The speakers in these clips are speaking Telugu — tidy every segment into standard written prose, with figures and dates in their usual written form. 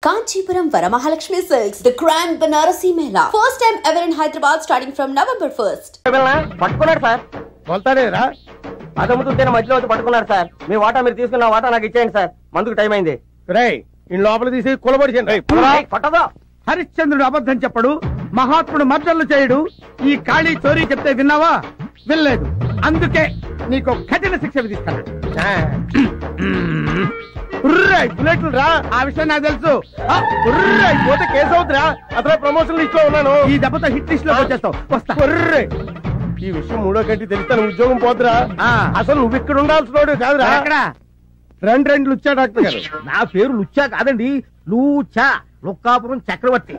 Kanchipuram Varamahalakshmi Silks, the Grand Banarasi Mela. First time ever in Hyderabad starting from November 1st. పట్టుకున్నాడు సార్ వెళ్తాడేరా అదమ్ముతుంటే మధ్యలో వచ్చి పట్టుకున్నాడు సార్ మీ వాటా మీరు తీసుకున్న వాటా నాకు ఇచ్చేయండి సార్ మందుకు టైం అయింది ఈ లోపల తీసి కులబడి పట్టదా హరిశ్చంద్రుడు అబద్ధం చెప్పడు, మహాత్ముడు మర్డర్లు చేయడు. ఈ ఖాళీ చోరీ చెప్తే విన్నావా? వినలేదు. అందుకే నీకు కఠిన శిక్ష విధిస్తాను. బుల్లెట్లు రా, ఆ విషయం నాకు తెలుసు. పోతే కేసు అవుతురా, అసలు ప్రమోషన్ లిస్ట్ లో ఉన్నాను. ఈ దెబ్బతో హిట్ లిస్ట్ లో వచ్చేస్తావు. వస్తా. ఈ విషయం మూడో గంట తెలిస్తే ఉద్యోగం పోతురా. అసలు నువ్వు ఇక్కడ ఉండాల్సిన కాదురా. ఎక్కడ? రెండు లుచ్చా డాక్టర్ గారు. నా పేరు లుచ్చా కాదండి, లూచా, లుక్కాపురం చక్రవర్తి.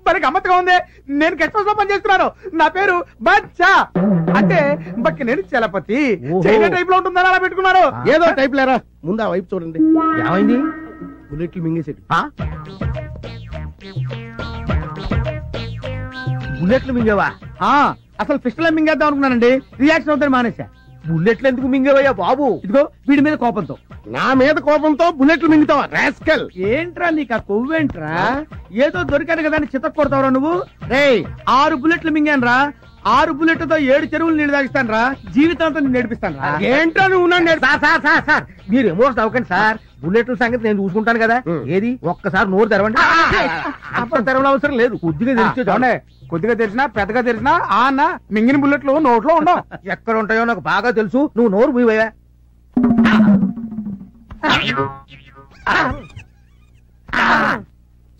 మరి గమ్మత్తుగా ఉంది. నేను గెస్ట్ హౌస్ లో పనిచేస్తున్నాను. నా పేరు బచ్చా, అంటే బక్కి నేను చలపతి. చైనా టైప్ లో ఉంటుందని అలా పెట్టుకున్నారు. ఏదో టైప్ లేరా. ముందు ఆ వైపు చూడండి. ఏమైంది? బుల్లెట్లు మింగేసేది. బుల్లెట్లు మింగేవా? అసలు పిస్టల్ మింగేద్దాం అనుకున్నానండి. రియాక్షన్ అవుతాను మానేసా. బుల్లెట్లు ఎందుకు మింగేవయ్యా బాబు? ఇదిగో వీడి మీద కోపంతో. నా మీద కోపంతో బుల్లెట్లు మింగుతావా రాస్కల్? ఏంట్రా నీకు ఆ కొవ్వేంట్రా? ఏదో దొరికాను కదా అని చితక్ కొడతావురా నువ్వు. రే 6 బుల్లెట్లు మింగాను రా. 6 బుల్లెట్లతో 7 చెరువులు నీళ్ళు తాగిస్తాను రా. జీవితాంతో నేను నేర్పిస్తాను రా. ఏంట్రా నువ్వు? సార్ మీరు ఎమోషన్ అవ్వకండి సార్. బుల్లెట్ల సంగతి నేను చూసుకుంటాను కదా. ఏది ఒక్కసారి నోరు తెరవండి. అప్పుడు తెరవడం అవసరం లేదు. కొద్దిగా తెలిసి కొద్దిగా తెరిచినా పెద్దగా తెరిచినా అన్న మింగిన బుల్లెట్లు నోట్లో ఉండవు. ఎక్కడ ఉంటాయో నాకు బాగా తెలుసు. నువ్వు నోరు మూయవయ్యా.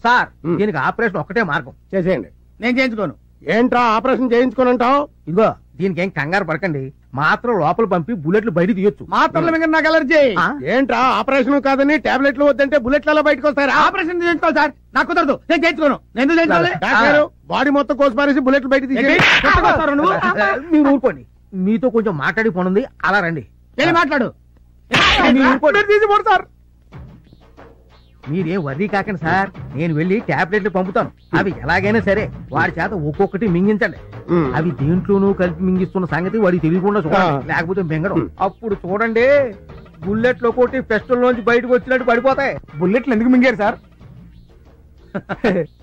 సార్ దీనికి ఆపరేషన్ ఒక్కటే మార్గం. చేసేయండి. నేను చేయించుకోను. ఏంట్రా ఆపరేషన్ చేయించుకోనంటావు? ఇదిగో దీనికి ఏం కంగారు పడకండి. మాత్రం లోపల పంపి బుల్లెట్లు బయట తీయొచ్చు. మాత్రలు మింగ నాకు అలర్జీ. ఏంట్రా ఆపరేషన్ కాదని టాబ్లెట్లు వద్దంటే బుల్లెట్లలో బయటకు వస్తారా? ఆపరేషన్ చేయించుకోవాలి సార్. నాకు కుదరదు. నేను చేయించుకోను. నేను చేయించుకోవాలి. బాడీ మొత్తం కోసి బుల్లెట్లు బయట తీసి మీరు ఊరుకోండి. మీతో కొంచెం మాట్లాడి పోనుంది. అలా రండి. వెళ్ళి మాట్లాడు. సార్ మీరేం వర్రీ కాకండి సార్. నేను వెళ్ళి టాబ్లెట్లు పంపుతాను. అవి ఎలాగైనా సరే వాడి చేత ఒక్కొక్కటి మింగించండి. అవి దేంట్లోనూ కలిపి మింగిస్తున్న సంగతి వాడికి తెలియకుండా చూడండి. లేకపోతే మింగడం. అప్పుడు చూడండి బుల్లెట్లు కొట్టి పెస్టల్ లోంచి బయటకు వచ్చినట్టు పడిపోతాయి. బుల్లెట్లు ఎందుకు మింగారు సార్?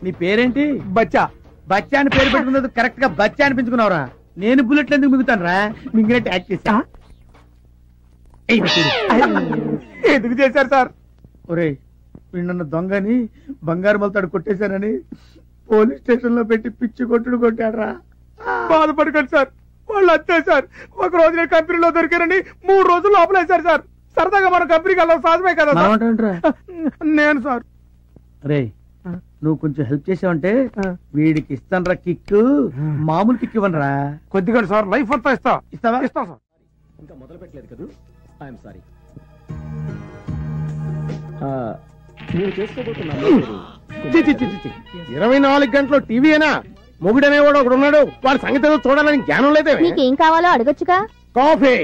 నీ పేరేంటి? బచ్చా. బచ్చా అని పేరు పెట్టుకున్నది కరెక్ట్ గా బచ్చా అనిపించుకున్నావురా. నేను బుల్లెట్లు ఎందుకు మింగుతాను రా? మింగినట్టు యాక్ట్ చేశా. ఎందుకు చేశారు సార్? ఒరే వీళ్ళన్న దొంగని బంగారు మలతాడు కొట్టేశానని పోలీస్ స్టేషన్ లో పెట్టి పిచ్చి కొట్టుడు కొట్టాడరా. బాధపడకండి సార్, వాళ్ళు అంతే సార్. ఒక రోజు నేను కంపెనీలో దొరికారని 3 రోజులు లోపలేశారు సార్. సరదాగా మన కంపెనీకి వెళ్ళాలి సాధమే కదా నేను సార్. రే నువ్వు కొంచెం హెల్ప్ చేసావంటే వీడికి ఇస్తాను రా కిక్. మామూలు కిక్ ఇవ్వనరా. కొద్దిగా సార్ లైఫ్ అంతా ఇస్తావా? ఇస్తా సార్. ఇంకా మొదలు పెట్టలేదు కదా. I'm sorry. నేను చేసుకోబోతున్నాను. 24 గంటలు టీవీనా? మొగుడనేవాడు ఒకడు ఉన్నాడు. వాడి సంగతి చూడాలని జ్ఞానం లేదే. మీకేం కావాలో అడగొచ్చుగా. కాఫీ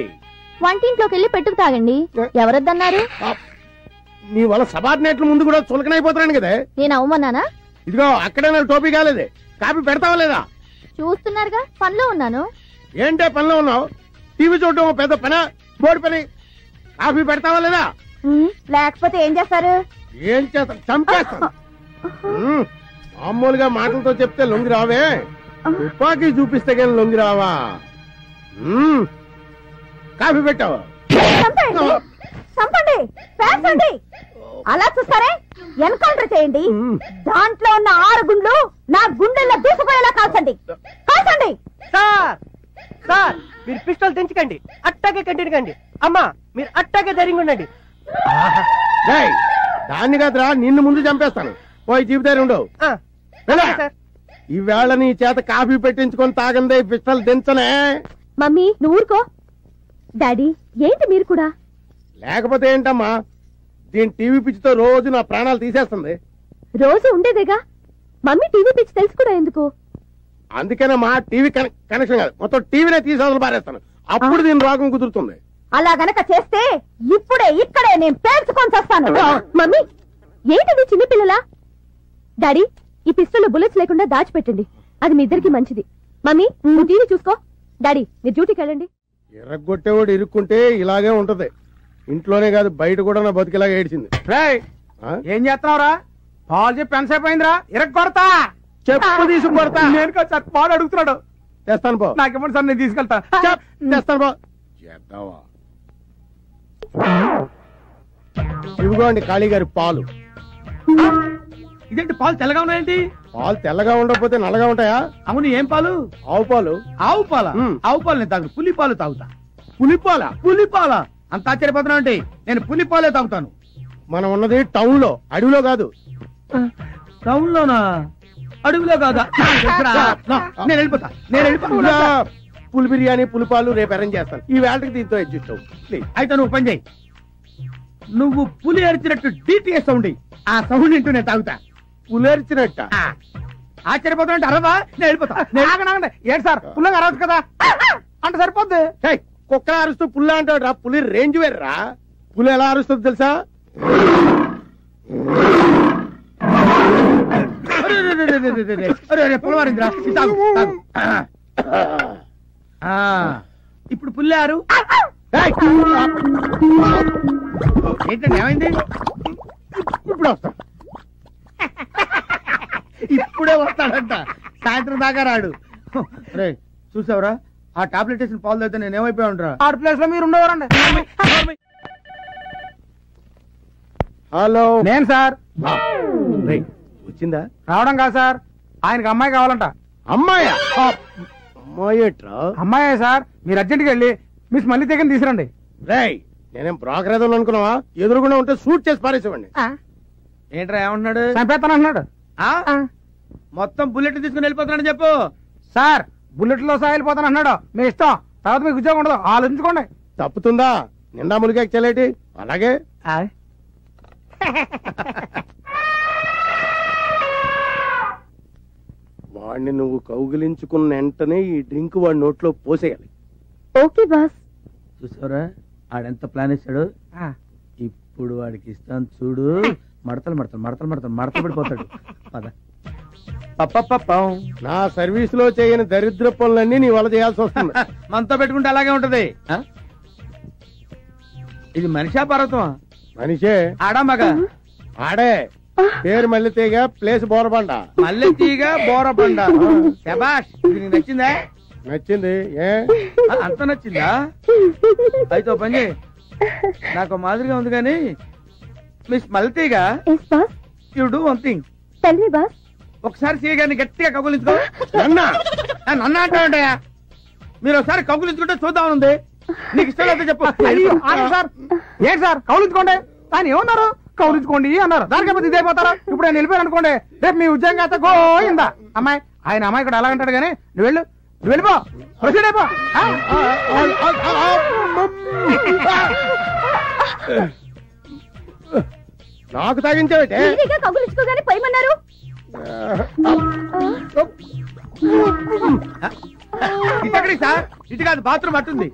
వంటింట్లోకి వెళ్ళి పెట్టుకు తాగండి. ఎవరొద్దన్నారు? నీ వల్ల సబార్డినేట్ల ముందు కూడా చులకనైపోతున్నాను కదా. నేను అవమన్నానా? ఇదిగో అక్కడే నాకు టోపీ కాలేదే. కాఫీ పెడతావా లేదా? చూస్తున్నారుగా పనిలో ఉన్నాను. ఏంటే పనిలో ఉన్నావు? టీవీ చూడటం పెద్ద పని, బోర్డు పని. కాఫీ పెడతావా లేదా? లేకపోతే ఏం చేస్తారు? ఏం చేస్తా? చంపేస్తాను. మామూలుగా మాటలతో చెప్తే లొంగి రావే, తుపాకీ చూపిస్తే కానీ లొంగి రావా? కాఫీ పెట్టావా? చంపండి, పేర్చండి. అలా చూస్తారే ఎన్కౌంటర్ చేయండి. దాంట్లో ఉన్న 6 గుండ్లు నా గుండెల్లో దూసుకుపోయేలా కాల్చండి. కాల్చండి. సార్ సార్ మీరు పిస్టల్ తెంచకండి. అట్టాగే కంటిన్యూ కండి. అమ్మా మీరు అట్టాగే ధైర్యంగా ఉండండి. దాన్ని కాదురా, నిన్ను ముందు చంపేస్తాను. పోయి జీవితాన్ని ఉండవు. ఈవేళ నీ చేత కాఫీ పెట్టించుకొని తాగందే పిస్టల్ దించనే. మమ్మీ నువ్వు ఊరుకో. డాడీ ఏంటి మీరు కూడా? లేకపోతే ఏంటమ్మా, దీని టీవీ పిచ్చితో రోజు నా ప్రాణాలు తీసేస్తుంది. రోజు ఉండేదేగా. మమ్మీ టీవీ పిచ్చి తెలుసు కూడా ఎందుకు? అందుకేనమ్మా టీవీ కనెక్షన్ కాదు, మొత్తం టీవీనే తీసేవలు పారేస్తాను. అప్పుడు దీని రోగం కుదురుతుంది. అలా గనక చేస్తే ఇప్పుడే ఇక్కడే నేను పేర్చుకొని చేస్తాను. మమ్మీ ఏంటిది చిన్నపిల్లలా? డాడీ ఈ పిస్టల్లో బుల్లెట్స్ లేకుండా దాచిపెట్టండి. అది మీ ఇద్దరికి మంచిది. మమ్మీ నువ్వు టీవీ చూసుకో. డాడీ మీరు డ్యూటీకి వెళ్ళండి. ఎర్రగొట్టేవాడు ఇరుక్కుంటే ఇలాగే ఉంటది. ఇంట్లోనే కాదు బయట కూడా నా బతికిలాగా ఏడ్చింది. ఏం చేస్తున్నావురా? పాలు చెప్పి ఎంతసేపు అయిందిరా? ఇరగ కొడతా, చెప్పు తీసుకు కొడతా. నేను కాదు సార్, పాలు అడుగుతున్నాడు. తెస్తాను పో. నాకేమో సార్, నేను తీసుకెళ్తా. తెస్తాను పో. ఇదిగోండి కాళీ గారి పాలు. ఇదేంటి పాలు తెల్లగా ఉన్నాయండి? పాలు తెల్లగా ఉండకపోతే నల్లగా ఉంటాయా? అవును, ఏం పాలు? ఆవు పాలు. ఆవు పాల? ఆవు పాలు నేను తాగు, పులి పాలు తాగుతా. పులిపాల? పులిపాల అంత ఆశ్చర్యపోతున్నా అంటే నేను పులిపాలే తాగుతాను. మనం ఉన్నది టౌన్ లో, అడవిలో కాదు. టౌన్ లోనా? అడవిలో కాదా? నేను వెళ్ళిపోతా, నేను వెళ్ళిపోతా. పులి బిర్యానీ, పులిపాలు రేపు అరేంజ్ చేస్తాను. ఈ వేళకి దీంతో అడ్జస్ట్ అవ్వు ప్లీజ్. అయితే నువ్వు పని చేయి, నువ్వు పులి అరిచినట్టు డిటిఎస్ సౌండ్, ఆ సౌండ్ వింటూ నేను తాగుతా. పులి అరిచినట్ట? ఆశ్చర్యపోతున్నా అరవా, నేను వెళ్ళిపోతా. ఏంటి సార్, పుల్లగా అరవచ్చు కదా అంటే సరిపోద్ది. కుక్కలా అరుస్తూ పుల్ల అంటాడు రా, పులి రేంజ్ వేర్రా. పులి ఎలా అరుస్తుంది తెలుసా? ఇప్పుడు పుల్లారు ఏంటండి, ఏమైంది? ఇప్పుడు వస్తా. ఇప్పుడే వస్తాడంట, సాయంత్రం దాకా రాడు. రే చూసావురా, ఆ టాబ్లెట్ వేసిన పాలు అయితే నేను ఏమైపోయా ఉంటా. ఆ ప్లేస్ లో మీరు ఉండేవారండి. హలో, నేను సార్. వచ్చిందా? రావడం కాదు సార్, ఆయనకి అమ్మాయి కావాలంట. అమ్మాయా? అమ్మాయేట్రా? అమ్మాయే సార్, మీరు అర్జెంట్గా వెళ్ళి మిస్ మళ్ళీ దగ్గర తీసుకురండి. రేయ్, నేనేం బ్రోకర్ ఏదో అనుకున్నావా? ఎదురుగుండా ఉంటే షూట్ చేసి పారేసేవాడిని. ఏంట్రా, ఏమంటున్నాడు? చంపేస్తాను అంటున్నాడు. మొత్తం బుల్లెట్ తీసుకుని వెళ్ళిపోతానని చెప్పు. సార్, బుల్లెట్ లో సహా వెళ్ళిపోతాను అన్నాడు. మీ ఇష్టం, తర్వాత మీకు ఉద్యోగం ఉండదు, ఆలోచించుకోండి. తప్పుతుందా? నిండా ములిగా చెల్లేటి. అలాగే వాడిని నువ్వు కౌగిలించుకున్న వెంటనే ఈ డ్రింక్ వాడి నోట్లో పోసేయాలి. Okay boss. చూసారా ఆడెంత ప్లాన్ ఇస్తాడు? ఇప్పుడు వాడికి ఇస్తాను చూడు. మడతలు మడతలు మడతలు మడతలు మడతలు పడిపోతాడు. నా సర్వీస్ లో చేయని దరిద్ర పనులన్నీ నీ వల్ల చేయాల్సి వస్తుంది. మనతో పెట్టుకుంటే అలాగే ఉంటది. ఇది మనిషా పర్వతమా? మనిషే. ఆడా మగ? ఆడే. పేరు మల్లెతీగ, ప్లేస్ బోరబండ. మల్లెతీగ బోరబండ. శబాష్, ఇది నీకు నచ్చిందా? నచ్చింది. ఏ అంత నచ్చిందా? అయితే పని చేయి, నాకు మాదిరిగా ఉంది కానీ మిస్ మల్లెతీగ, యు డూ వన్ థింగ్. ఒకసారి సీగాని గట్టిగా కౌగులించుకో. నన్న అంటావుంటాయా? మీరు ఒకసారి కౌగులించుకుంటే చూద్దామనుంది. నీకు ఇష్టం లేకపోతే చెప్పు. సార్ ఏంటి సార్, కౌలించుకోండి. ఆయన ఏమన్నారు? కౌలించుకోండి అన్నారు. దానికైతే ఇదైపోతారా? ఇప్పుడు నేను వెళ్ళిపోయాను అనుకోండి, రేపు మీ ఉద్యోగం అయితే గోయిందా. అమ్మాయి, ఆయన అమ్మాయి కూడా ఎలా అంటాడు కానీ నువ్వు వెళ్ళు, నువ్వు వెళ్ళిపో, ప్రొసీడ్ అయిపో. నాకు తాగించావుటే? కౌగులించుకోగానే పోయమన్నారు. ఇటెక్కడి సార్? ఇటు కాదు, బాత్రూమ్ అట్టుంది.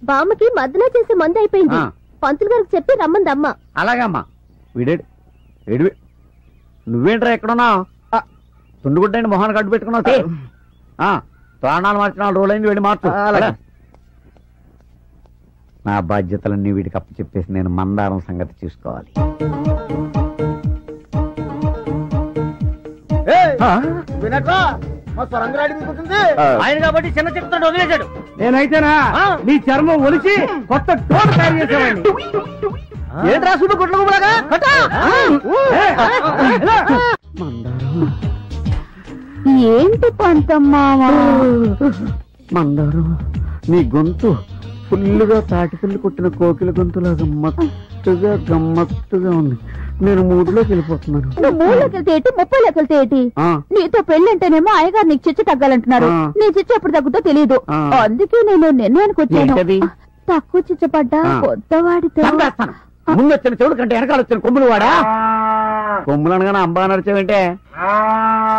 బామ్మకి మద్దన చేసే మంది అయిపోయింది. పంతులు గారికి చెప్పి రమ్మంది అమ్మ. అలాగమ్మా. వీడేడు ఏడు, నువ్వేంట్రా ఎక్కడున్నా? తుండుగుడ్డ మొహాన్ని కట్టు పెట్టుకున్నావు. ప్రాణాలు మార్చిన 4 రోజులైంది, వెళ్ళి మార్చు. నా బాధ్యతలన్నీ వీడికి అప్పు చెప్పేసి నేను మందారం సంగతి చూసుకోవాలి. ఆయన కాబట్టి చిన్న చెప్తాడు వదిలేశాడు. నేనైతేనా నీ చర్మం ఒలిచి కొత్త డోర్ తయారు చేసేవాడిని. ఏంట్రా సుడు గుడ్ల గుబలాగా? ఏంటి పంతమ్మావా? మందారం, నీ గొంతు ఫుల్లుగా తాటిపిల్లి కొట్టిన కోకిల గొంతులా గమ్మత్తుగా ఉంది. నేను మూడులోకి వెళ్ళిపోతున్నాను. నువ్వు మూడులోకి వెళ్తే ఏంటి, 30లోకి వెళ్తే ఏంటి? నీతో పెళ్ళంటేనేమో అయ్యగారు నీకు చిచ్చు తగ్గాలంటున్నారు. నీ చిచ్చు ఎప్పుడు తగ్గుతో తెలియదు. అందుకే నేను నిర్ణయానికి వచ్చాను. తక్కువ చిచ్చపడ్డా కొత్తవాడితో ముందు వచ్చిన చెవుడు కంటే వెనకాల వచ్చిన కొమ్ములు వాడా. కొమ్ములు అనగానే అంబా నడిచావంటే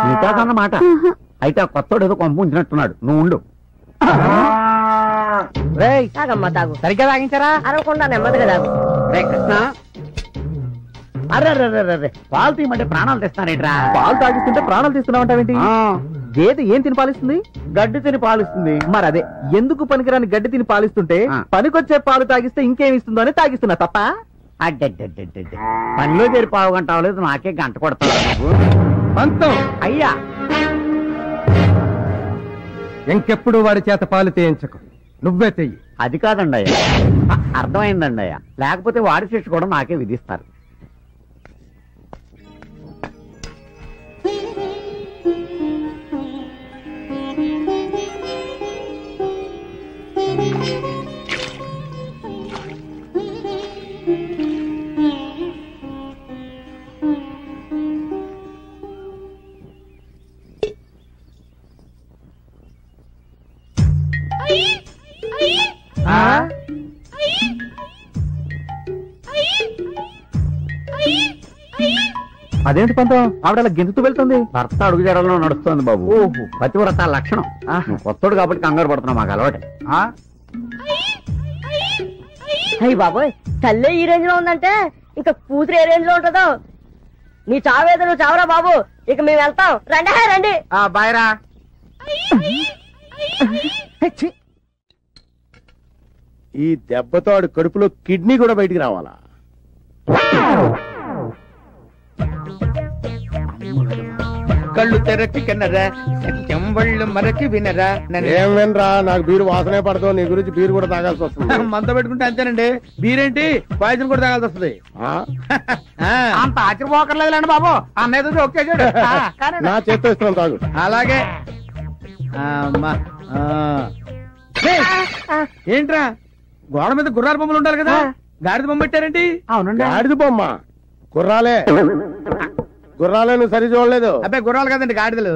నీతాదన్నమాట. అయితే ఆ కొత్తోడు ఏదో కొంప ఉంచినట్టున్నాడు. నువ్వు ఉండు. తాగమ్మా తాగు. సరిగ్గా తాగించారా? అరవకుండా నెమ్మదిగా తాగు. రే కృష్ణ, అర్రే పాలు తీయమంటే ప్రాణాలు తెస్తానేట్రా. పాలు తాగిస్తుంటే ప్రాణాలు తీస్తున్నావంటావేంటి? గేదె ఏం తిని పాలిస్తుంది? గడ్డి తిని పాలిస్తుంది. మరి అదే, ఎందుకు పనికిరాని గడ్డి తిని పాలిస్తుంటే పనికొచ్చే పాలు తాగిస్తే ఇంకేమి ఇస్తుందో అని తాగిస్తున్నా తప్ప. అడ్డడ్డడ్డడ్డ పనిలో చేరి పావు గంట అవ్వలేదు, నాకే గంట కొడతావు నువ్వు. పంతం అయ్యా, ఇంకెప్పుడు వాడి చేత పాలు తీయించకు, నువ్వే తెయ్యి. అది కాదండి అయ్యా, అర్థమైందండి అయ్యా. లేకపోతే వాడి శిక్ష కూడా నాకే విధిస్తారు. అదేంటి పంతం, ఆవిడ గెంతుతూ వెళ్తుంది? భర్త అడుగు జడలో నడుస్తోంది బాబు. ఓహో, పతివ్రత లక్షణం. కొత్తోడు కాబట్టి కంగారు పడుతున్నావు, మాకు అలవాటే. అయ్యి బాబోయ్, తల్లే ఈ రేంజ్ లో ఉందంటే ఇంకా కూతురు ఏ రేంజ్ లో ఉంటుందో. నీ చావేదో నువ్వు చావరా బాబు, ఇక మేము వెళ్తాం. రండి రండి. బాయ్రా. ఈ దెబ్బతో ఆడు కడుపులో కిడ్నీ కూడా బయటికి రావాలా? కళ్ళు తెరచి కన్నరా, చెంబళ్ళు మరచి వినరా. ఏం వినరా, నాకు బీరు వాసనే పడతావు. నీ గురించి బీరు కూడా తాగాల్సి వస్తుంది. మంత పెట్టుకుంటే అంతేనండి. బీరేంటి, పాయసం కూడా తాగాల్సి వస్తుంది. అంత ఆశ్చర్యపోకర్లేదులేండి బాబు, అన్నయ్య జోక్ చేశాడు. నా చేత్తో ఇస్తున్నాం, తాగు. అలాగే. ఏంట్రా, గోడ మీద గుర్రాల బొమ్మలు ఉండాలి కదా, గాడిద బొమ్మ పెట్టారేంటి? అవునండి, గాడిద బొమ్మ. గుర్రాలే గుర్రాలే, నువ్వు సరి చూడలేదు. అబ్బాయి గుర్రాలు కదండి, గాడిదలు.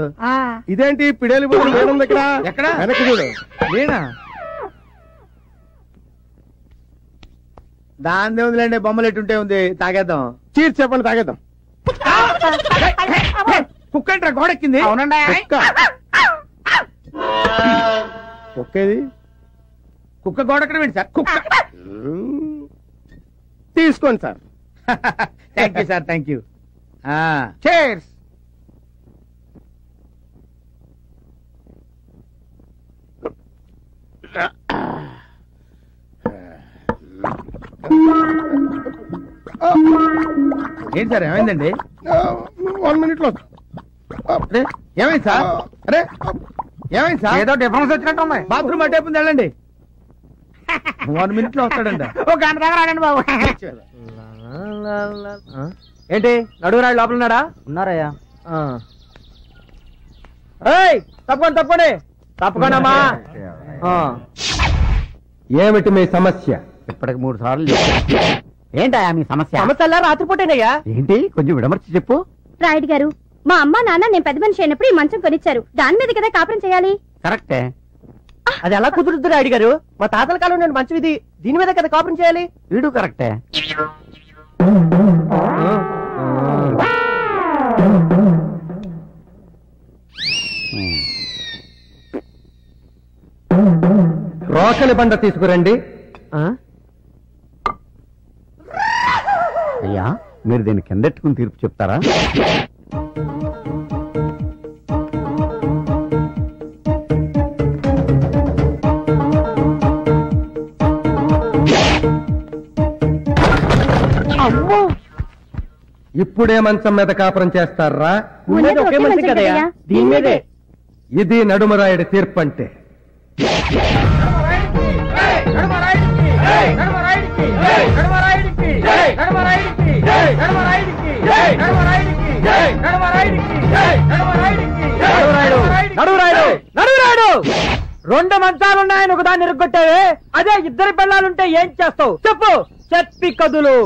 ఇదేంటి పిడేలి బొమ్మ లేనుంది ఇక్కడ? ఎక్కడ? వెనక్కి చూడు. నేనా? దాని ఉందిలేండి, బొమ్మలు ఎట్టుంటే ఉంది. తాగేద్దాం. చీర్చి చెప్పండి, తాగేద్దాం. కుక్క ఏంట్రా గోడెక్కింది? అవునండి. కుక్కేది? కుక్క గోడెక్కడ ఏంటి సార్? కుక్క తీసుకోండి sir. Thank you sir, thank you. Chairs. ఏంటి సార్, ఏమైందండి? 1 minute లో. ఏమైంది సార్? అరే ఏమైంది సార్? ఏదో డిఫరెన్స్ వచ్చినట్టు ఉంది. బాత్రూమ్ అటేపు వెళ్ళండి. 1 minute లో వస్తాడండి. ఒక గంట దగ్గర ఆడండి బాబు. ఏంటి, నడుగురాడు లోపల ఉన్నాడా? ఉన్నారయ్యా. తప్పకుండా తప్పండి, తప్పకుండా అమ్మా. ఏమిటి మీ సమస్య? ఇప్పటికి 3 సార్లు చెప్పా. ఏంటయ్యా మీ సమస్య? సమస్య రాత్రిపూటేనయ్యా. ఏంటి, కొంచెం విడమర్చి చెప్పు. రాయుడు గారు, మా అమ్మ నాన్న నేను పెద్ద మనిషి అయినప్పుడు ఈ మంచం కొనిచ్చారు. దాని మీద కదా కాపురం చేయాలి. కరెక్టే. అది ఎలా కుదురుద్దు రాయుడు గారు? మా తాతల కాలం నేను మంచి ఇది, దీని మీద కదా కాపురం చేయాలి. వీడు కరెక్టే. రోకలి బండ తీసుకురండి. అయ్యా, మీరు దీన్ని కిందెట్టుకుని తీర్పు చెప్తారా? ఇప్పుడే మంచం మీద కాపురం చేస్తారా? ఒకే మంచి కదయ్యా, దీని మీదే. ఇది నడుమరాయుడి తీర్పు అంటే. 2 మంచాలున్నాయని ఒకదాన్ని ఇరుగ్గొట్టావే, అదే 2 పిల్లలుంటే ఏం చేస్తావు చెప్పు, చెప్పి కదులు.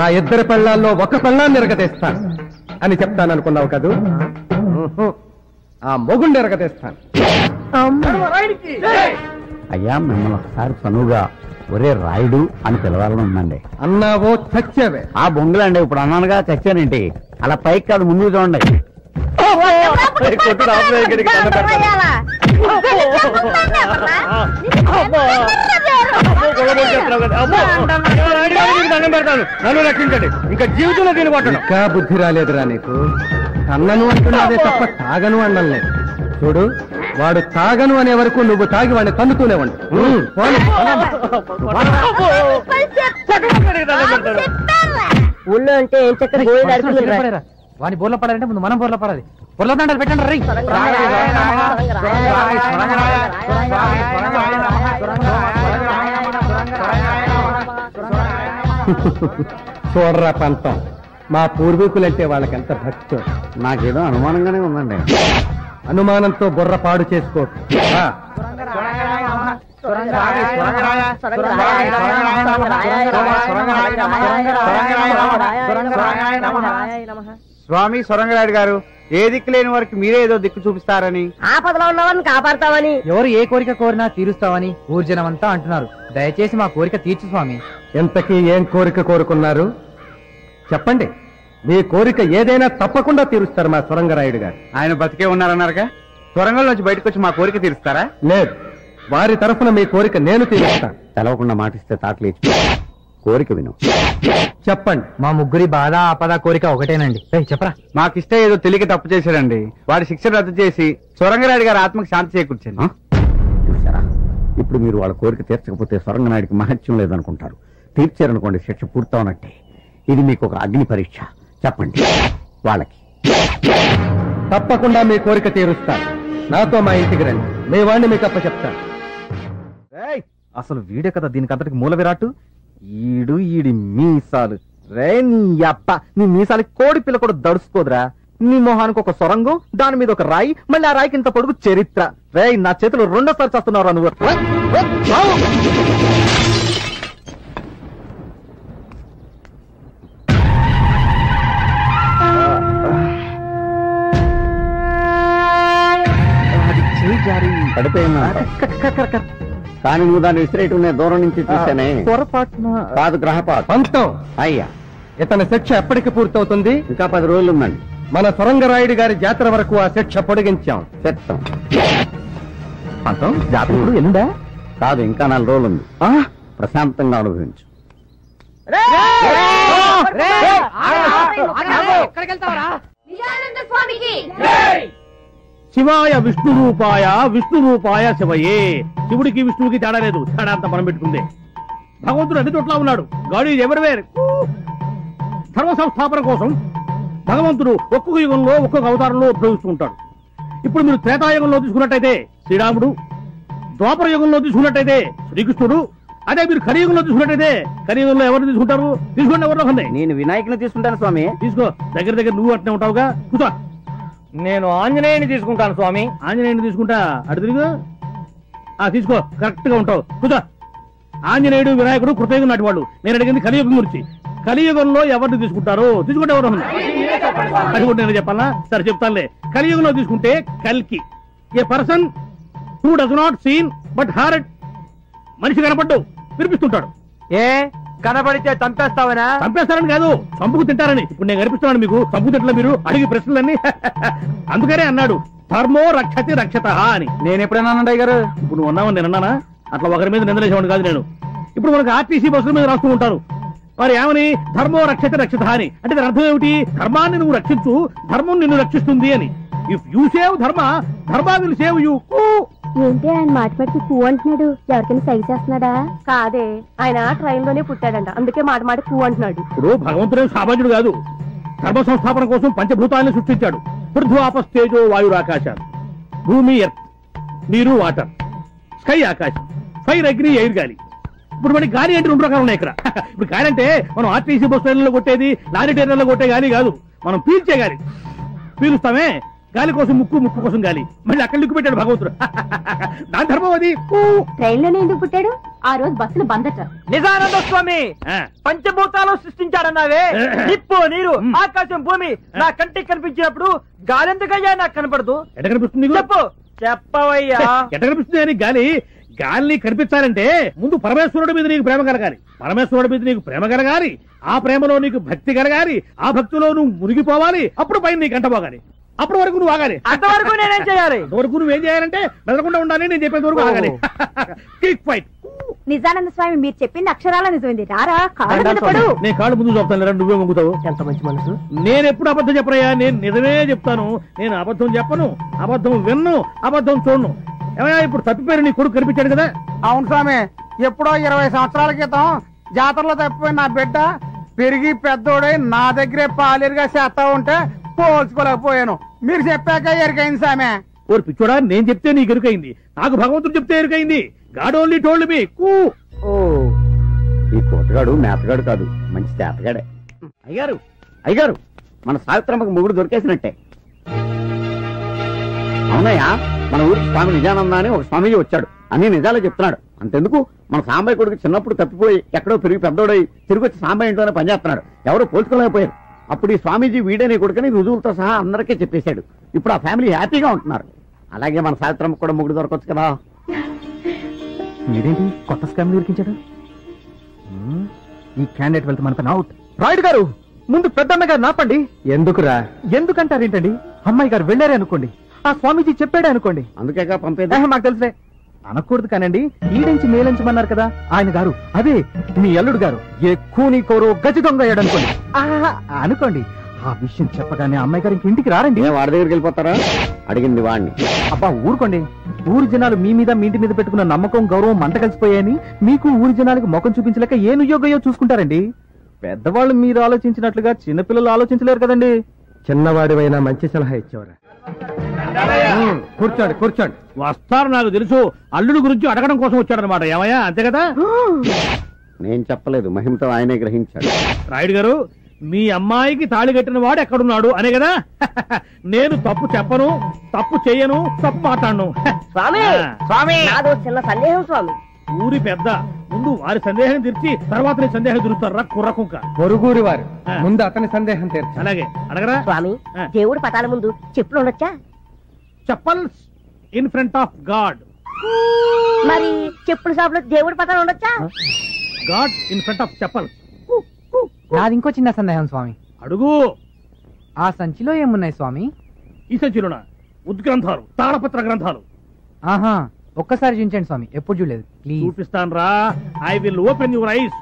ఆ 2 పిల్లల్లో ఒక పిల్లాన్ని ఎరగతీస్తాను అని చెప్తాననుకున్నావు కదూ? ఆ మొగుండి ఎరగతీస్తాను. అయ్యా మిమ్మల్ని ఒకసారి చనువుగా ఒరే రాయుడు అని పిలవాలని ఉందండి. అన్నావో చచ్చావే. ఆ బొంగులండి, ఇప్పుడు అన్నానుగా చచ్చానేంటి? అలా పైకి కాదు ముందుకు చూడండి. నన్ను రక్షించండి, ఇంకా జీవితంలో దీని కొట్టను. ఇంకా బుద్ధి రాలేదురా నీకు? అన్నను అంటున్నాదే తప్ప తాగను అన్నలేదు. చూడు, వాడు తాగను అనే వరకు నువ్వు తాగి వాడిని తన్నుతూనే ఉండు. ఊళ్ళో అంటే ఏం చక్కగా వాని బోర్లో పడాలంటే ముందు మనం బోర్లో పడాలి. బోర్లో దండాలు పెట్టండి రై. చూడరా పంతం, మా పూర్వీకులంటే వాళ్ళకెంత భక్తి. నాకేదో అనుమానంగానే ఉందండి. అనుమానంతో బుర్ర పాడు చేసుకో. స్వామి సొరంగరాయుడు గారు, ఏ దిక్కు లేని వారికి మీరే ఏదో దిక్కు చూపిస్తారని, ఆపదలో ఉన్నవారిని కాపాడతామని, ఎవరు ఏ కోరిక కోరినా తీరుస్తామని ఊర్జనమంతా అంటున్నారు. దయచేసి మా కోరిక తీర్చు స్వామి. ఎంతకీ ఏం కోరిక కోరుకున్నారు చెప్పండి. మీ కోరిక ఏదైనా తప్పకుండా తీరుస్తారు మా సొరంగరాయుడు గారు. ఆయన బతికే ఉన్నారన్నారుగా, సొరంగంలోంచి బయటకు వచ్చి మా కోరిక తీరుస్తారా? లేదు, వారి తరఫున మీ కోరిక నేను తీరుస్తాను. తెలవకుండా మాటిస్తే తాటలేచి కోరిక విను. చెప్పండి. మా ముగ్గురి బాధ ఆపద కోరిక ఒకటేనండి. చెప్పరా. మాకిస్తే ఏదో తెలియక తప్పు చేశారండి. వాడి శిక్ష రద్దు చేసి సొరంగరాయుడు గారి ఆత్మకు శాంతి చేకూర్చండి. చూసారా, ఇప్పుడు మీరు వాళ్ళ కోరిక తీర్చకపోతే సొరంగనాయుడికి మహత్యం లేదనుకుంటారు. తీర్చారనుకోండి, శిక్ష పూర్తవునట్టే. ఇది మీకు ఒక అగ్ని పరీక్ష. చెప్పండి వాళ్ళకి. తప్పకుండా మీ కోరిక తీరుస్తాను. నాతో మా ఇంటికి రండి, మీ వాడిని మీకు అప్ప చెప్తాను. అసలు వీడే కదా దీనికంతటికి మూల విరాట్టు. ఈడి మీసాలు రే, నీ అప్ప నీ మీసాలకి కోడి పిల్ల కూడా దడుచుకోదురా. నీ మొహానికి ఒక సొరంగం, దాని మీద ఒక రాయి, మళ్ళీ ఆ రాయికి ఇంత పొడుగు చరిత్ర. రే, నా చేతులు 2సారి చేస్తున్నావురా నువ్వు. పడిపోయినా కానీ నువ్వు దాన్ని విసిరేయటం నేను దూరం నుంచి చూసానే. పొరపాటున కాదు, గ్రహపాటు. పంతం, అయ్యా ఇతని శిక్ష ఎప్పటికి పూర్తవుతుంది? ఇంకా 10 రోజులు ఉందండి. మన సొరంగరాయుడి గారి జాతర వరకు ఆ శిక్ష పొడిగించాం. చెప్తాం. పంతం జాతకుడు ఎల్లుండా? కాదు, ఇంకా 4 రోజులు ఉంది. ప్రశాంతంగా అనుభవించు. శివాయ విష్ణు రూపాయ, విష్ణు రూపాయ శివయే. శివుడికి విష్ణువుకి తేడా లేదు, తేడా అంతా మనం పెట్టుకుందే. భగవంతుడు అన్ని చోట్ల ఉన్నాడు. God is everywhere. ధర్మ సంస్థాపన కోసం భగవంతుడు ఒక్కొక్క యుగంలో ఒక్కొక్క అవతారంలో ఉద్భవిస్తూ ఉంటాడు. ఇప్పుడు మీరు త్రేతాయుగంలో తీసుకున్నట్టయితే శ్రీరాముడు, ద్వాపర యుగంలో తీసుకున్నట్టయితే శ్రీకృష్ణుడు, అదే మీరు కలియుగంలో తీసుకున్నట్టయితే కలియుగంలో ఎవరు తీసుకుంటారు? తీసుకోండి, ఎవరిలో ఉన్నాయి. నేను వినాయకుని తీసుకుంటాను స్వామి. తీసుకో, దగ్గర నువ్వు అట్నే ఉంటావుగా. కూర్చో. నేను ఆంజనేయుని తీసుకుంటాను స్వామి. ఆంజనేయుని తీసుకుంటా, అటు తిరుగు. తీసుకో, కరెక్ట్ గా ఉంటావు. కూర్చో. ఆంజనేయుడు, వినాయకుడు కృతయుగం నాటి వాళ్ళు. నేను అడిగింది కలియుగం గురించి. కలియుగంలో ఎవరిని తీసుకుంటారు? తీసుకుంటే ఎవరు? అది కూడా నేను చెప్పాలా? సరే చెప్తానులే. కలియుగంలో తీసుకుంటే కల్కి, a person who does not seen but heard. మనిషి కనపడ్డు, వినిపిస్తుంటాడు. ఏ కనబడితే చంపేస్తావనా? చంపేస్తారని కాదు, చంపుకు తింటారని. ఇప్పుడు నేను కనిపిస్తున్నాను మీకు, చంపుకు తింటలే మీరు అడిగి ప్రశ్నలన్నీ. అందుకనే అన్నాడు ధర్మో రక్షతి రక్షత అని. నేను ఎప్పుడైనా అన్నయ్య గారు? ఇప్పుడు నువ్వు ఉన్నావని నేను అన్నానా? అట్లా ఒకరి మీద నిందలేసేవాడు కాదు నేను. ఇప్పుడు మనకు ఆర్టీసీ బస్సుల మీద రాస్తూ ఉంటారు, మరి ఏమని? ధర్మో రక్షతి రక్షత అని. అంటే దాని అర్థం ఏమిటి? ధర్మాన్ని నువ్వు రక్షించు, ధర్మం నిన్ను రక్షిస్తుంది అని. ఇఫ్ యూ సేవ్ ధర్మ, ధర్మ విల్ సేవ్ యూ. ఏంటి ఆయన మాటిమాటికి కూ అంటున్నాడు? ఎవరికైనా సైగ చేస్తున్నాడా? కాదే, ఆయన ట్రైన్ లోనే పుట్టాడంట, అందుకే మాటి కూ అంటున్నాడు. ఇప్పుడు భగవంతుడే సామాన్యుడు కాదు. ధర్మ సంస్థాపన కోసం పంచభూతాలను సృష్టించాడు. పృథ్వీ ఆపస్ తేజో వాయురు ఆకాశాలు, భూమి ఎర్త్, నీరు వాటర్, స్కై ఆకాశం, ఫైర్ అగ్ని ఎయిర్ గాలి. ఇప్పుడు మనకి గాలి అంటే 2 రకాలు ఉన్నాయి ఇక్కడ. ఇప్పుడు గాలి అంటే మనం ఆర్టీసీ బస్ ట్రైన్లో కొట్టేది, లారీ ట్రైన్లో కొట్టే గాలి కాదు, మనం పీల్చే గాలి. పీలుస్తామే, గాలి కోసం ముక్కు, ముక్కు కోసం గాలి, మళ్ళీ అక్కడ లిక్కు పెట్టాడు భగవంతుడు. దాని ధర్మం అది. ట్రైన్లోనే ఎందుకు పుట్టాడు? ఆ రోజు బస్సులు బందట. నిజానంద స్వామి పంచభూతాలు సృష్టించాడన్నావే, నిప్పు, నీరు, ఆకాశం, భూమి నా కంటికి కనిపించినప్పుడు గాలెందుకయ్యా నాకు కనపడదు? ఎట కనిపిస్తుంది? చెప్పు, చెప్పవయ్యా. ఎట కనిపిస్తుంది అని గాలి? గాలిని కనిపించాలంటే ముందు పరమేశ్వరుడి మీద నీకు ప్రేమ కలగాలి, పరమేశ్వరుడి మీద నీకు ప్రేమ కలగాలి, ఆ ప్రేమలో నీకు భక్తి కలగాలి, ఆ భక్తిలో నువ్వు మునిగిపోవాలి, అప్పుడు పైన నీకు అంటపోగాలి. అప్పటి వరకు నువ్వు ఆగాలి. అంతవరకు నేనేం చేయాలి? అంతవరకు నువ్వేం చేయాలంటే మెదలకుండా ఉండాలి, నేను చెప్పేంత వరకు ఆగాలి. Quick fight. నిజానంద స్వామి మీరు చెప్పింది అక్షరాల నిజమైంది. రారా కాళ్ళ మీద పడు. నేను కాళ్ళు ముందు చెప్తాను, నువ్వే మొంగుతావు. ఎంత మంచి మనసు. నేను ఎప్పుడు అబద్ధం చెప్పరయ్యా, నేను నిజమే చెప్తాను. నేను అబద్ధం చెప్పను, అబద్ధం విన్ను, అబద్ధం చూడను. ఏమయ్యా ఇప్పుడు తప్పిపోయారు, నీ కొడుకు కనిపించాడు కదా? అవును స్వామి, ఎప్పుడో 20 సంవత్సరాల క్రితం జాతరలో తప్పిపోయిన నా బిడ్డ పెరిగి పెద్దోడై నా దగ్గరే పాలేరుగా చేస్తా ఉంటే పోల్చుకోలేకపోయాను. మీరు చెప్పాక ఎరికైంది సామె. ఓరు పిచ్చోడా, నేను చెప్తే నీకు ఎరుకైంది, నాకు భగవంతుడు చెప్తే ఎరుకైంది. God only told me. ఈ కోతగాడు మేతగాడు కాదు, మంచి చేతగాడే. అయ్యారు అయ్యారు, మన సావిత్రమ్మకు మొగుడు దొరికేసినట్టే. అవునయ్యా, మన ఊరికి స్వామి నిజానంద అని ఒక స్వామీజీ వచ్చాడు, అన్ని నిజాలే చెప్తున్నాడు. అంతెందుకు, మన సాంబయ్య కొడుకు చిన్నప్పుడు తప్పిపోయి ఎక్కడో పెరిగి పెద్దోడై తిరిగి వచ్చి సాంబయ్య ఇంట్లోనే పనిచేస్తున్నాడు. ఎవరో పోల్చుకోలేకపోయారు. అప్పుడు ఈ స్వామీజీ వీడే నీ కొడుకుని రుజువులతో సహా అందరికీ చెప్పేశాడు. ఇప్పుడు ఆ ఫ్యామిలీ హ్యాపీగా ఉంటున్నారు. అలాగే మన సావిత్రమ్మకు కూడా మొగుడు దొరకవచ్చు కదా. మీరేంటి కొత్త స్కామ్ దొరికించాడు? ఈ క్యాండిడేట్ వెళ్తే మనకు అవుట్. రాయుడు గారు, ముందు పెద్దమ్మ గారు నాపండి. ఎందుకురా? ఎందుకంటారేంటండి? అమ్మాయి గారు వెళ్ళారే అనుకోండి, ఆ స్వామీజీ చెప్పాడే అనుకోండి, అందుకేగా పంపేది. మాకు తెలుసే. అనకూడదు కానండి, ఈడించి మేలించమన్నారు కదా ఆయన గారు, అదే మీ అల్లుడు గారు ఎక్కువ నీ కోరో గజ దొంగ అయ్యాడు అనుకోండి. అనుకోండి, ఆ విషయం చెప్పగానే అమ్మాయి గారు ఇంక ఇంటికి రారండి. వాడి దగ్గరికి వెళ్ళిపోతారా? అడిగింది వాడిని. అబ్బా ఊరుకోండి, ఊరి జనాలు మీ మీద మీ ఇంటి మీద పెట్టుకున్న నమ్మకం గౌరవం మంట కలిసిపోయాయని మీకు ఊరి జనాలకు ముఖం చూపించలేక ఏ నుయోగయో చూసుకుంటారండి. పెద్దవాళ్ళు మీరు ఆలోచించినట్లుగా చిన్నపిల్లలు ఆలోచించలేరు కదండి. చిన్నవాడివైనా మంచి సలహా ఇచ్చేవారా? కూర్చోండి కూర్చోండి. వస్తారు, నాకు తెలుసు. అల్లుడు గురించి అడగడం కోసం వచ్చాడనమాట. ఏమయ్యా, అంతే కదా? నేను చెప్పలేదు, మహిమతో ఆయనే గ్రహించాడు. రాయుడు గారు, మీ అమ్మాయికి తాళి కట్టిన వాడు ఎక్కడున్నాడు అనే కదా. నేను తప్పు చెప్పను, తప్పు చేయను, తప్పు మాట్లాడను. స్వామి, స్వామి నాదో చిన్న సందేహం స్వామి. ఊరి పెద్ద ముందు వారి సందేహం తీర్చి తర్వాత నీ సందేహం తీరుతారా కుర్రకుంక? పొరుగురి వారు ముందు అతని సందేహం తీర్చి. అలాగే అడగరా. స్వామి, దేవుడి పటాల ముందు చెప్పులు ఉండొచ్చా? Chappals in front of God. మరి చెప్పుల షాప్ లో దేవుడి పటాలు ఉండొచ్చా? God in front of chappals. నాది ఇంకో చిన్న సందేహం స్వామి. అడుగు. ఆ సంచిలో ఏమున్నాయి స్వామి? ఈ సంచిలోన ఉద్గ్రంథాలు, తాళపత్ర గ్రంథాలు. ఆహా, ఒక్కసారి చూపించండి స్వామి, ఎప్పుడు చూడలేదు. ప్లీజ్. చూపిస్తాను రా. I will open your eyes.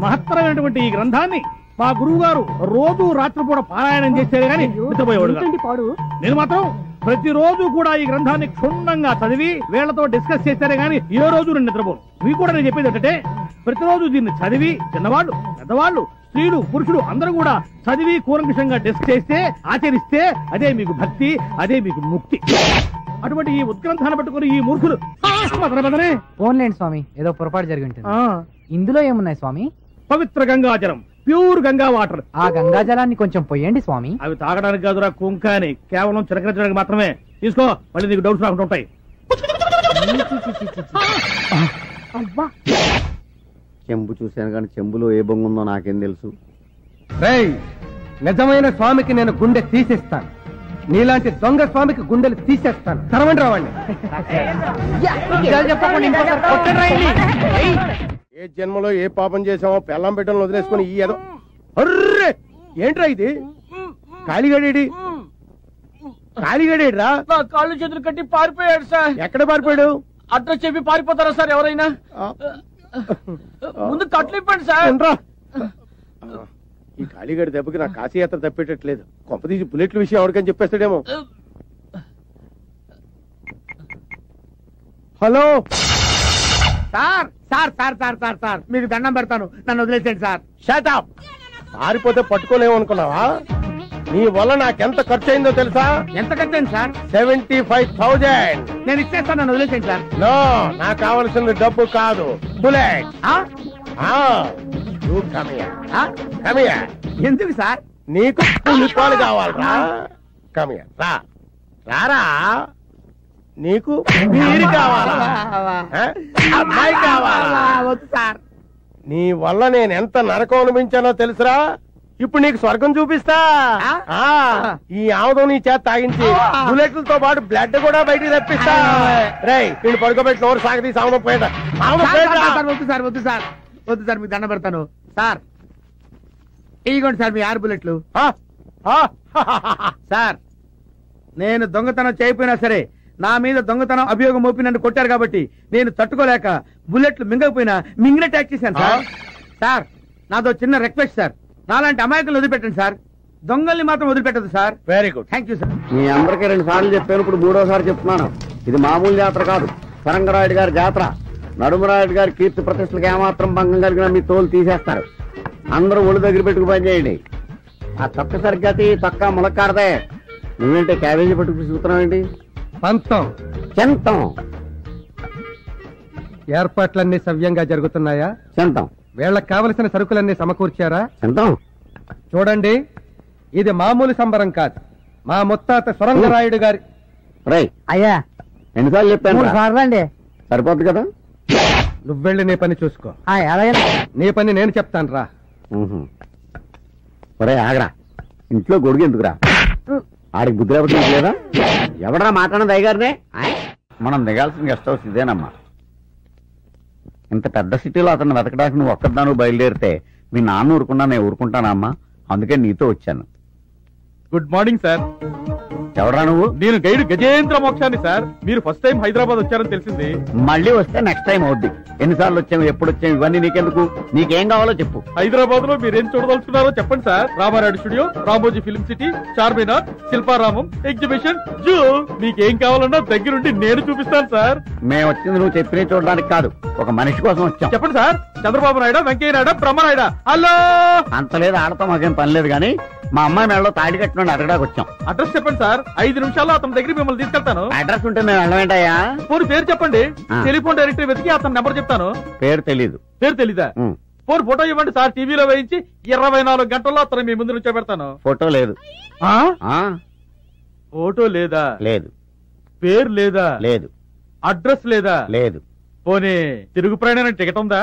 మహత్తరమైనటువంటి ఈ గ్రంథాన్ని మా గురువు గారు రోజు రాత్రిపూట పారాయణం చేసేది కానీ నిద్రపోయేవాడు కాదు. నేను మాత్రం ప్రతిరోజు కూడా ఈ గ్రంథాన్ని క్షుణ్ణంగా చదివి వీళ్లతో డిస్కస్ చేస్తారే గానీ ఏ రోజు నేను నిద్రపోను. మీకు కూడా నేను చెప్పేది ఏంటంటే, ప్రతిరోజు దీన్ని చదివి చిన్నవాళ్ళు, పెద్దవాళ్ళు, స్త్రీలు, పురుషులు అందరూ కూడా చదివి కూలంకషంగా డిస్కస్ చేస్తే, ఆచరిస్తే అదే మీకు భక్తి, అదే మీకు ముక్తి. అటువంటి ఈ ఉద్గ్రంథాన్ని పట్టుకుని ఈ మూర్ఖులు ఫోన్లేండి స్వామి, ఏదో పొరపాటు జరిగి ఉంటుంది. ఇందులో ఏమున్నాయి స్వామి? పవిత్ర గంగాజలం, ప్యూర్ గంగా వాటర్. ఆ గంగా జలాన్ని కొంచెం పొయ్యండి స్వామి. అవి తాగడానికి కాదురా కుంక అని, కేవలం చిలకరించడానికి మాత్రమే. తీసుకో, మళ్ళీ నీకు డౌట్స్ రాకుండా ఉంటాయి. చెంబు చూశాను కానీ చెంబులో ఏ బొంగు ఉందో నాకేం తెలుసు. నిజమైన స్వామికి నేను గుండె తీసేస్తాను, నీలాంటి దొంగ స్వామికి గుండెలు తీసేస్తాను. తరవండి రావండి. ఏ జన్మలో ఏ పాపం చేసామో పెళ్ళం బిడ్డలను వదిలేసుకుని ఈ ఏదో. అర్రే ఏంట్రా ఇది? కాళీగడేడి కాళీగడేడ్రా? నా కాళ్ళు చేతులు కట్టి పారిపోయాడు సార్. ఎక్కడ పారిపోయాడు? అడ్రస్ చెప్పి పారిపోతారా సార్ ఎవరైనా? ముందు కట్లు ఇప్పండి సార్. ఈ కాళీగడి దెబ్బకి నా కాశీయాత్ర తప్పేటట్లేదు. కొంపదీసి బుల్లెట్ల విషయం ఎవరికని చెప్పేస్తాడేమో. Hello sir sir sir sir sir sir మీకు దండం పెడతాను, నన్ను వదిలేసేయండి సార్. Shut up. పారిపోతే పట్టుకోలేము అనుకున్నావా? నీ వల్ల నాకెంత ఖర్చు అయిందో తెలుసా? ఎంత ఖర్చయింది సార్? 75,000. నేను ఇచ్చేస్తాను, నన్ను వదిలేసేయండి సార్. నో, నాకు కావాల్సింది డబ్బు కాదు, బుల్లెట్. ఎందుకు సార్? నీకు పులిపాలు కావాలరా? కమియా రా రారా. నీకు మీరు కావాలా? అమ్మాయి కావాలా? వద్దు సార్. నీ వల్ల నేను ఎంత నరకం అనిపించానో తెలుసురా. ఇప్పుడు నీకు స్వర్గం చూపిస్తా. ఈ ఆముదం నీ చేత తాగించి బుల్లెట్లతో పాటు బ్లడ్ కూడా బయటికి రప్పిస్తా. రేయ్ నేను పడుకోబెట్టి నోరు సాగదీసి ఆముదం పోయేట. వద్దు సార్ వద్దు సార్ వద్దు సార్, మీకు దండ పెడతాను సార్. ఇదిగోండి సార్ మీ 6 బుల్లెట్లు. సార్ నేను దొంగతనం చేయకపోయినా సరే నా మీద దొంగతనం అభియోగం మోపి నన్ను కొట్టారు కాబట్టి నేను తట్టుకోలేక బుల్లెట్లు మింగకపోయినా మింగినట్టు యాక్ట్ చేశాను సార్. సార్ నాదో చిన్న రిక్వెస్ట్ సార్, నాలాంటి అమాయకులు వదిలిపెట్టండి సార్, దొంగల్ని మాత్రం వదిలిపెట్టదు sir. Very good, thank you sir. మీ అందరికీ 2 సార్లు చెప్పాను, ఇప్పుడు 3వ చెప్తున్నాను. ఇది మామూలు జాతర కాదు, సరంగరాయుడు గారి జాతర. నడుమరాయుడు గారి కీర్తి ప్రతిష్టలకు ఏమాత్రం భంగం కలిగినా మీ తోలు తీసేస్తారు. అందరూ ఒళ్ళు దగ్గర పెట్టుకు పని చేయండి. ఆ తొక్క సరిగ్గాతి తొక్క ములక్కాడదే. నువ్వేంటే క్యాబేజీ పట్టుకు చూస్తున్నావు ఏంటి? పంతం చెంతం ఏర్పాట్లన్నీ సవ్యంగా జరుగుతున్నాయా? చెంతం వీళ్ళకి కావలసిన సరుకులన్నీ సమకూర్చారా? చెంతం చూడండి, ఇది మామూలు సంబరం కాదు, మా ముత్తాత సొరంగరాయుడు గారి. రై అయ్యా ఎన్నిసార్లు చెప్పాను? అండి. సరిపోద్ది కదా. నువ్వు వెళ్ళి నీ పని చూసుకో. నీ పని నేను చెప్తాను రా. ఒరే ఆగరా, ఇంట్లో గొడుగు ఎందుకురా? ఆడికి బుద్ధి లేకపోతే లేదా? ఎవడరా మాట్లాడినది అయ్యగారినే? మనం దిగాల్సిన గెస్ట్ హౌస్ ఇదేనమ్మా. ఇంత పెద్ద సిటీలో అతను వెతకడానికి నువ్వు ఒక్కదాను బయలుదేరితే మీ నాన్న ఊరుకున్నా నేను ఊరుకుంటానమ్మా. అందుకే నీతో వచ్చాను. Good morning sir. ఎవడరా నువ్వు? నేను గైడ్ గజేంద్ర మోక్షాన్ని సార్. మీరు ఫస్ట్ టైం హైదరాబాద్ వచ్చారని తెలిసింది. మళ్ళీ వస్తే నెక్స్ట్ టైం అవుద్ది. ఎన్నిసార్లు వచ్చాము, ఎప్పుడు వచ్చాము, ఇవన్నీ నీకెందుకు? నీకేం కావాలో చెప్పు. హైదరాబాద్ లో మీరేం చూడదలుచుకున్నారో చెప్పండి sir. Ramarayudu studio, Ramoji film city, Charminar, Shilparamam, exhibition, zoo, మీకేం కావాలన్నా దగ్గరుండి నేను చూపిస్తాను సార్. మేము వచ్చింది నువ్వు చెప్పిన చూడడానికి కాదు, ఒక మనిషి కోసం వచ్చాం. చెప్పండి సార్. చంద్రబాబు నాయుడు, వెంకయ్య నాయుడు, బ్రహ్మనాయుడు. హలో. అంత లేదు, ఆడతాం, మాకేం పని లేదు. కానీ మా అమ్మాయి మేడలో తాడి కట్టినండి అడగడానికి వచ్చాం. అడ్రస్ చెప్పండి సార్. 5 నిమిషాల్లో అతని దగ్గర మిమ్మల్ని తీసుకెళ్తాను. అడ్రస్ ఉంటే మేము వెళ్ళమేంటయ్యా? పోనీ పేరు చెప్పండి. టెలిఫోన్ డైరెక్టరీ వెతికి అతని నెంబర్ చెప్తాను. పేరు తెలీదు. పేరు తెలీదా? పోనీ ఫోటో ఇవ్వండి సార్. టీవీలో వేయించి 24 గంటల్లో అతను మీ ముందు నుంచో పెడతాను. ఫోటో లేదు. ఫోటో లేదా? లేదు. పేరు లేదా? లేదు. అడ్రస్ లేదా? లేదు. పోనీ తిరుగు ప్రయాణం టికెట్ ఉందా?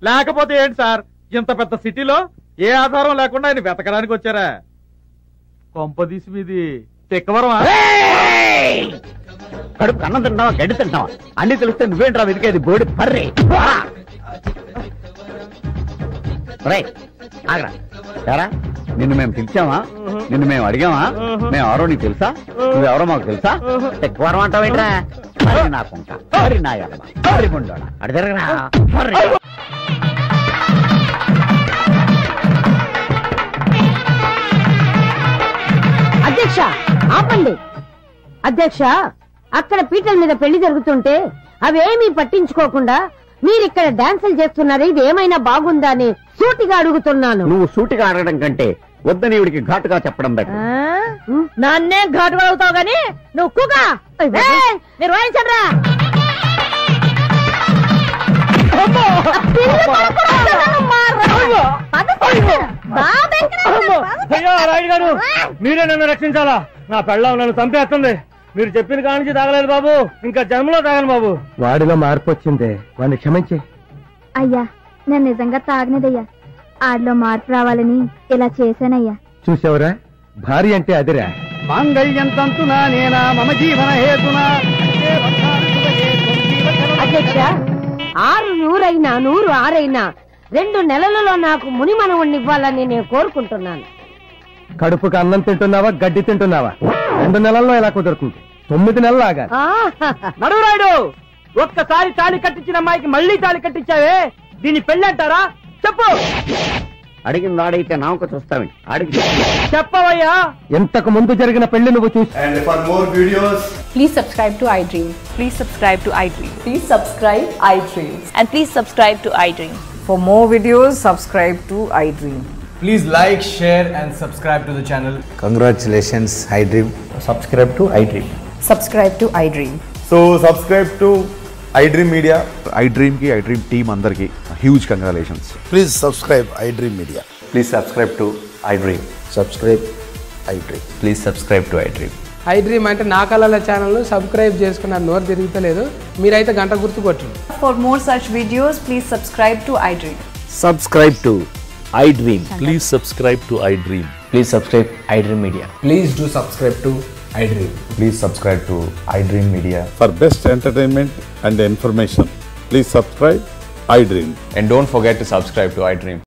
లేకపోతే ఏంటి సార్, ఇంత పెద్ద సిటీలో ఏ ఆధారం లేకుండా ఆయన వెతకడానికి వచ్చారా? కొంపదీసి మీది తెక్కవరమా? కడుపు అన్నం తింటావా, గడ్డి తింటావా? అన్ని తెలిస్తే నువ్వేంట్రా వెతికేది? బోడి పర్రే. ఆగరా సారా, నిన్ను మేము పిలిచామా? నిన్ను మేము అడిగామా? మేము ఎవరో నీకు తెలుసా? నువ్వెవరో మాకు తెలుసా? తెక్కవరం అంటావేంట్రా? మరి నాకుంటా, మరి నా ఎడమ, మరి గుండోడా అడి తిరగరా. అధ్యక్ష ఆపండి. అధ్యక్ష, అక్కడ పీటల మీద పెళ్లి జరుగుతుంటే అవేమీ పట్టించుకోకుండా మీరిక్కడ డాన్సులు చేస్తున్నారు. ఇది ఏమైనా బాగుందా అని సూటిగా అడుగుతున్నాను. నువ్వు సూటిగా అడగడం కంటే వద్దని ఇవిడికి ఘాటుగా చెప్పడం బెటర్. నన్నే ఘాటుగా అవుతావు గాని నువ్వు కుగా మీరు వాయించరా. రాయుడు గారు, మీరే నన్ను రక్షించాలా? నా పెళ్ళం నన్ను చంపేస్తుంది. మీరు చెప్పిన కానించి తాగలేదు బాబు, ఇంకా జన్మలో తాగను బాబు. వాడిలో మార్పు వచ్చిందే, వాడిని క్షమించి. అయ్యా, నేను నిజంగా తాగనేదయ్యా. ఆడిలో మార్పు రావాలని ఇలా చేశానయ్యా. చూసావురా, భార్య అంటే అదిరా. మాంగళ్యం తంతునా నేనా మమ జీవన హేతునా. అధ్యక్ష, 6 100 100 6 2 నెలలలో నాకు మునిమనవుణ్ణి ఇవ్వాలని నేను కోరుకుంటున్నాను. కడుపుకు అన్నం తింటున్నావా, గడ్డి తింటున్నావా? 2 నెలల్లో ఎలా కుదురుతుంది? 9 నెలలు ఆగాలి. నడురాయుడు, ఒక్కసారి తాళి కట్టించిన అమ్మాయికి మళ్ళీ తాళి కట్టించావే, దీన్ని పెళ్లి అంటారా? చెప్పు. అడిగింది ఆడైతే నామక చూస్తావండి. అడిగి చెప్పవయ్యా. ఇంతకు ముందు జరిగిన పెళ్లి నువ్వు చూసి. And for more videos, Please subscribe to iDream. Please subscribe to iDream. Please subscribe iDream. And please subscribe to iDream. For more videos, subscribe to iDream. please like, share and subscribe to the channel. Congratulations, iDream. Subscribe to iDream. Subscribe to iDream. So subscribe to iDream Media. iDream ki iDream team andarki huge congratulations. Please subscribe iDream Media. Please subscribe to iDream. Subscribe iDream. Please subscribe to iDream. I dream అంటే నా కళల ఛానల్ సబ్స్క్రైబ్ చేసుకున్న నోరు తిరుగుతలేదు మీరైతే గంట గుర్తు కొట్టండి. For more such videos, please subscribe to iDream. Subscribe to iDream. Please subscribe to iDream. Please subscribe iDream Media. Please do subscribe to iDream. Please subscribe to iDream Media. For best entertainment and information, please subscribe iDream. And don't forget to subscribe to iDream.